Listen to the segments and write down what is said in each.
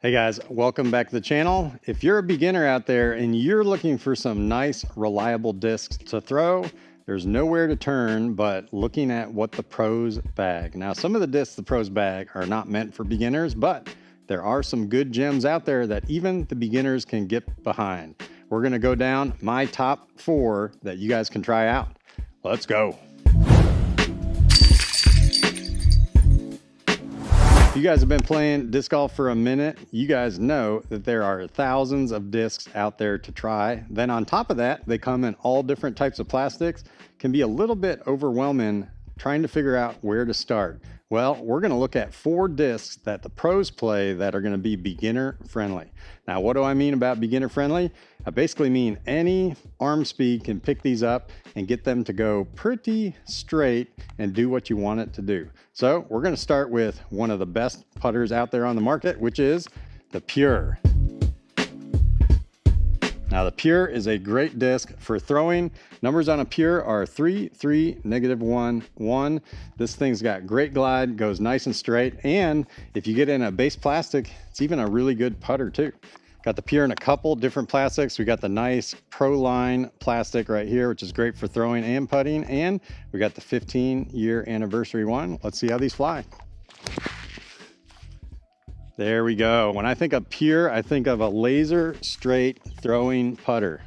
Hey guys, welcome back to the channel. If you're a beginner out there and you're looking for some nice, reliable discs to throw, there's nowhere to turn but looking at what the pros bag. Now, some of the discs the pros bag are not meant for beginners, but there are some good gems out there that even the beginners can get behind. We're gonna go down my top 4 that you guys can try out. Let's go. If you guys have been playing disc golf for a minute, you guys know that there are thousands of discs out there to try. Then on top of that, they come in all different types of plastics. Can be a little bit overwhelming trying to figure out where to start. Well, we're going to look at 4 discs that the pros play that are going to be beginner friendly. Now, what do I mean about beginner friendly? I basically mean any arm speed can pick these up and get them to go pretty straight and do what you want it to do. So we're going to start with one of the best putters out there on the market, which is the Pure. Now the Pure is a great disc for throwing. Numbers on a Pure are 3, 3, -1, 1. This thing's got great glide, goes nice and straight. And if you get in a base plastic, it's even a really good putter too. Got the Pure in a couple different plastics. We got the nice Pro Line plastic right here, which is great for throwing and putting. And we got the 15-year anniversary one. Let's see how these fly. There we go. When I think of Pure, I think of a laser straight throwing putter.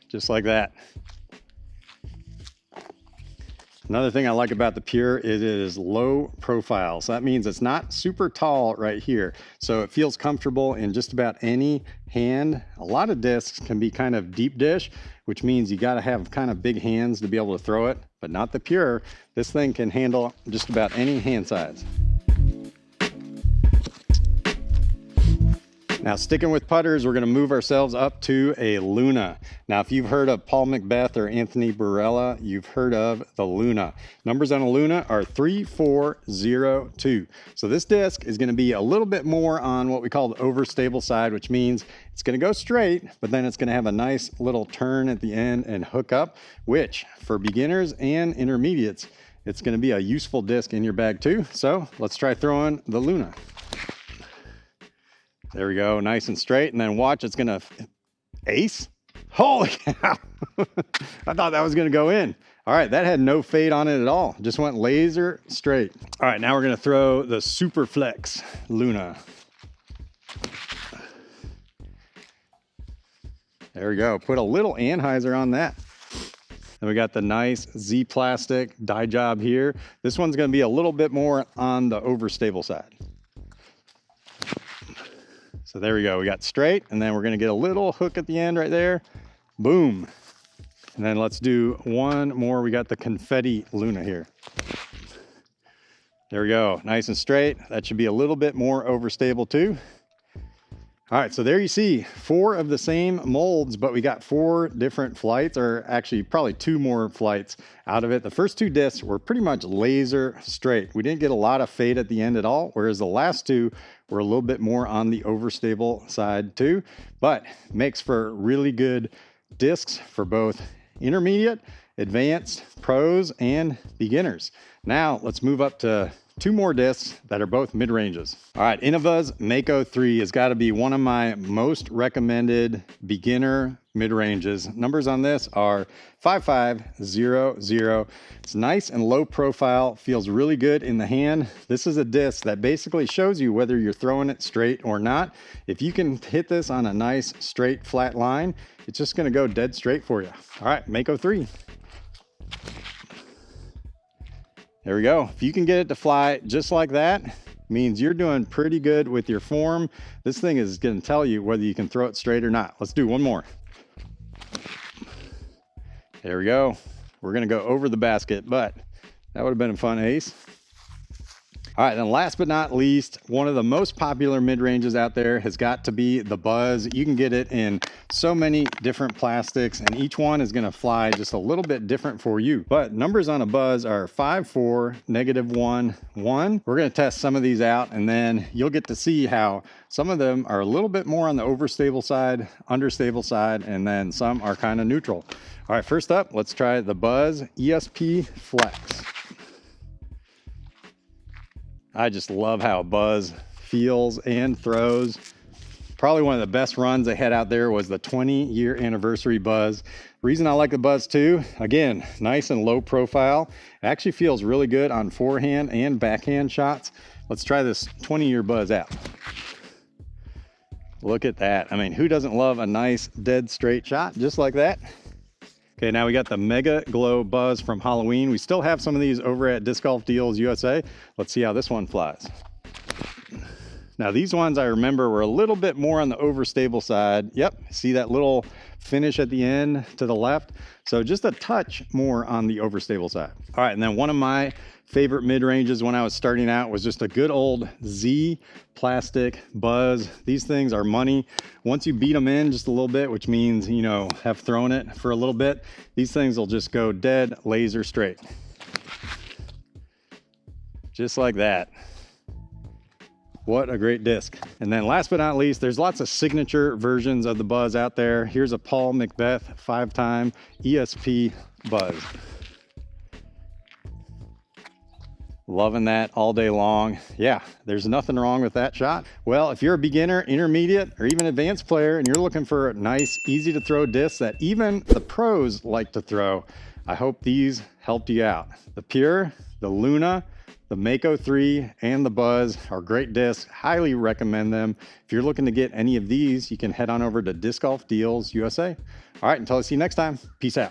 Just like that. Another thing I like about the Pure is it is low profile. So that means it's not super tall right here. So it feels comfortable in just about any hand. A lot of discs can be kind of deep dish, which means you got to have kind of big hands to be able to throw it, but not the Pure. This thing can handle just about any hand size. Now, sticking with putters, we're going to move ourselves up to a Luna. Now, if you've heard of Paul McBeth or Anthony Barella, you've heard of the Luna. Numbers on a Luna are 3, 4, 0, 2. So this disc is going to be a little bit more on what we call the overstable side, which means it's going to go straight, but then it's going to have a nice little turn at the end and hook up, which for beginners and intermediates, it's going to be a useful disc in your bag too. So let's try throwing the Luna. There we go, nice and straight, and then watch, it's gonna ace. Holy cow! I thought that was gonna go in. All right, that had no fade on it at all. Just went laser straight. All right, now we're gonna throw the Super Flex Luna. There we go, put a little anhyzer on that. Then we got the nice Z plastic dye job here. This one's gonna be a little bit more on the overstable side. So there we go, we got straight, and then we're gonna get a little hook at the end right there. Boom. And then let's do one more. We got the Confetti Luna here. There we go, nice and straight. That should be a little bit more overstable too. All right, so there you see 4 of the same molds, but we got 4 different flights, or actually probably 2 more flights out of it. The first 2 discs were pretty much laser straight. We didn't get a lot of fade at the end at all, whereas the last 2 were a little bit more on the overstable side too, but makes for really good discs for both intermediate, advanced, pros, and beginners. Now let's move up to 2 more discs that are both mid-ranges. All right, Innova's Mako3 has got to be one of my most recommended beginner mid-ranges. Numbers on this are 5, 5, 0, 0. It's nice and low profile, feels really good in the hand. This is a disc that basically shows you whether you're throwing it straight or not. If you can hit this on a nice straight flat line, it's just gonna go dead straight for you. All right, Mako3. There we go. If you can get it to fly just like that, means you're doing pretty good with your form. This thing is going to tell you whether you can throw it straight or not. Let's do one more. There we go. We're going to go over the basket, but that would have been a fun ace. All right, then last but not least, one of the most popular mid-ranges out there has got to be the Buzzz. You can get it in so many different plastics, and each one is gonna fly just a little bit different for you. But numbers on a Buzzz are 5, 4, -1, 1. We're gonna test some of these out, and then you'll get to see how some of them are a little bit more on the overstable side, understable side, and then some are kind of neutral. All right, first up, let's try the Buzzz ESP Flex. I just love how Buzzz feels and throws. Probably one of the best runs they had out there was the 20-year anniversary Buzzz. Reason I like the Buzzz too, again, nice and low profile. It actually feels really good on forehand and backhand shots. Let's try this 20-year Buzzz out. Look at that. I mean, who doesn't love a nice dead straight shot just like that? Okay, now we got the Mega Glow Buzzz from Halloween. We still have some of these over at Disc Golf Deals USA. Let's see how this one flies. Now these ones I remember were a little bit more on the overstable side. Yep, see that little finish at the end to the left? So just a touch more on the overstable side. All right, and then one of my favorite mid-ranges when I was starting out was just a good old Z plastic Buzzz. These things are money. Once you beat them in just a little bit, which means, you know, have thrown it for a little bit, these things will just go dead laser straight. Just like that. What a great disc. And then last but not least, there's lots of signature versions of the Buzzz out there. Here's a Paul Macbeth 5-time ESP Buzzz. Loving that all day long. Yeah, there's nothing wrong with that shot. Well, if you're a beginner, intermediate, or even advanced player, and you're looking for a nice, easy to throw disc that even the pros like to throw, I hope these helped you out. The Pure, the Luna, the Mako3, and the Buzzz are great discs. Highly recommend them. If you're looking to get any of these, you can head on over to Disc Golf Deals USA. All right, until I see you next time, peace out.